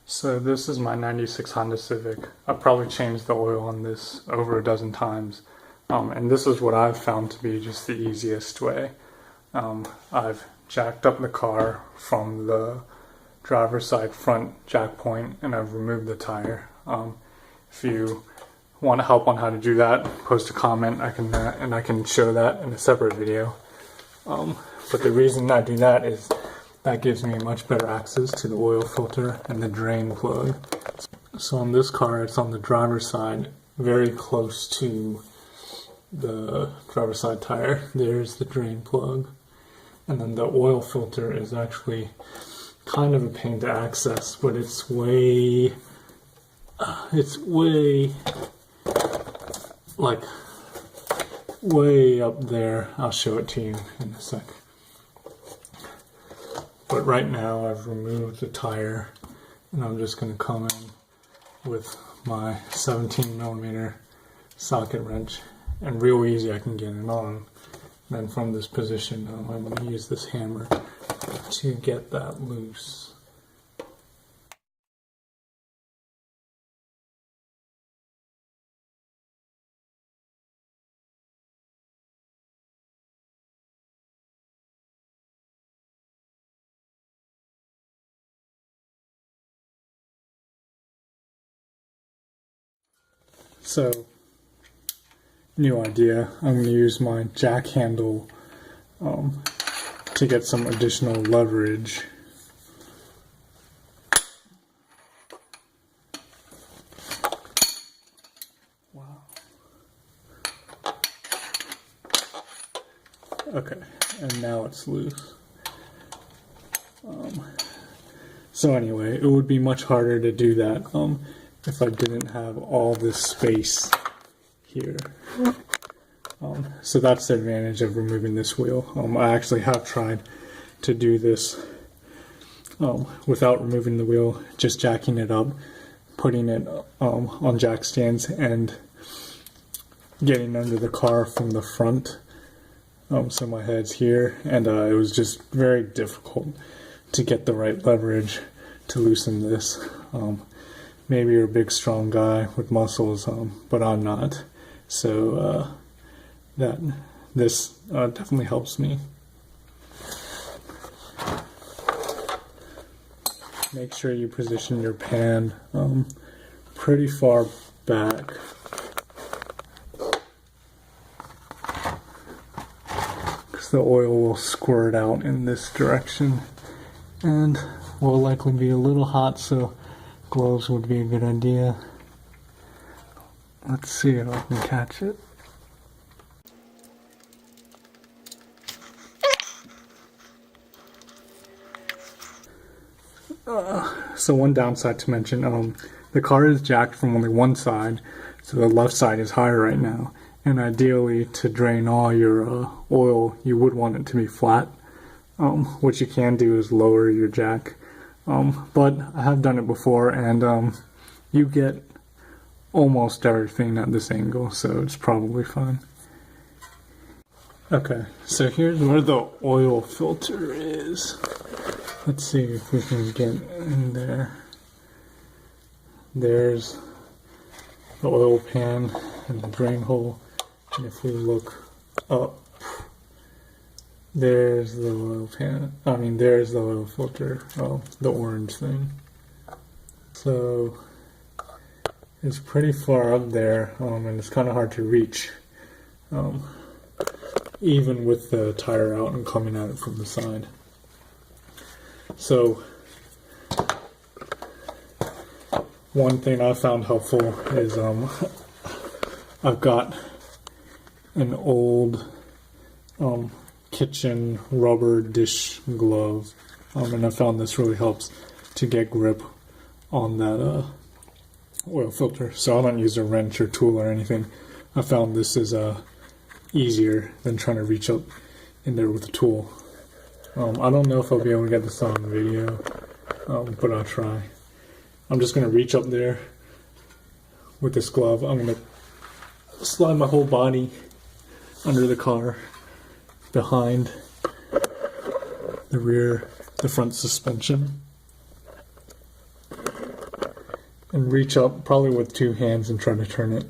So this is my 96 Honda Civic. I've probably changed the oil on this over a dozen times. And this is what I've found to be just the easiest way. I've jacked up the car from the driver's side front jack point and I've removed the tire. If you want help on how to do that, post a comment and I can show that in a separate video. But the reason I do that is that gives me much better access to the oil filter and the drain plug. So on this car, it's on the driver's side, very close to the driver's side tire. There's the drain plug. And then the oil filter is actually kind of a pain to access, but it's way up there. I'll show it to you in a sec. But right now I've removed the tire and I'm just going to come in with my 17mm socket wrench, and real easy I can get it on. And then from this position I'm going to use this hammer to get that loose. So, new idea, I'm going to use my jack handle to get some additional leverage. Wow. Okay, and now it's loose. So anyway, it would be much harder to do that if I didn't have all this space here. So that's the advantage of removing this wheel. I actually have tried to do this without removing the wheel, just jacking it up, putting it on jack stands and getting under the car from the front. So my head's here, and it was just very difficult to get the right leverage to loosen this. Maybe you're a big strong guy with muscles, but I'm not. So this definitely helps me. Make sure you position your pan pretty far back. Because the oil will squirt out in this direction and will likely be a little hot, so gloves would be a good idea. Let's see if I can catch it. So one downside to mention, the car is jacked from only one side, so the left side is higher right now. And ideally, to drain all your oil, you would want it to be flat. What you can do is lower your jack. But I have done it before, and you get almost everything at this angle, so it's probably fine. Okay, so here's where the oil filter is. Let's see if we can get in there. There's the oil pan and the drain hole, and if we look up, there's the oil pan. There's the oil filter, the orange thing. So it's pretty far up there, and it's kind of hard to reach, even with the tire out and coming at it from the side. So one thing I found helpful is I've got an old kitchen rubber dish glove, and I found this really helps to get grip on that oil filter. So I don't use a wrench or tool or anything. I found this is easier than trying to reach up in there with a tool. I don't know if I'll be able to get this on video, but I'll try. I'm just going to reach up there with this glove. I'm going to slide my whole body under the car, behind the front suspension. and reach up probably with 2 hands and try to turn it.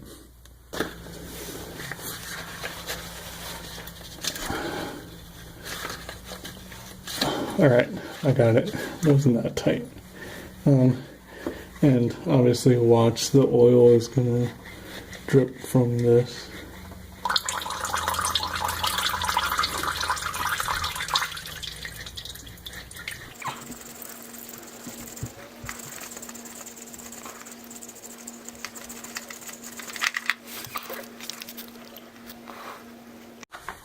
Alright, I got it. It wasn't that tight. And obviously watch, the oil is gonna drip from this.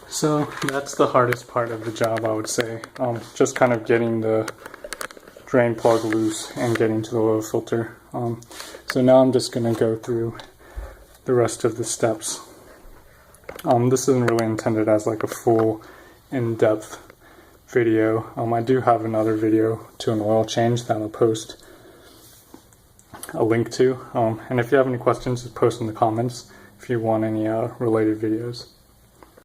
So that's the hardest part of the job, I would say. Just kind of getting the drain plug loose and getting to the oil filter. So now I'm just going to go through the rest of the steps. This isn't really intended as like a full in-depth video. I do have another video to an oil change that I'll post a link to. And if you have any questions, just post in the comments if you want any related videos.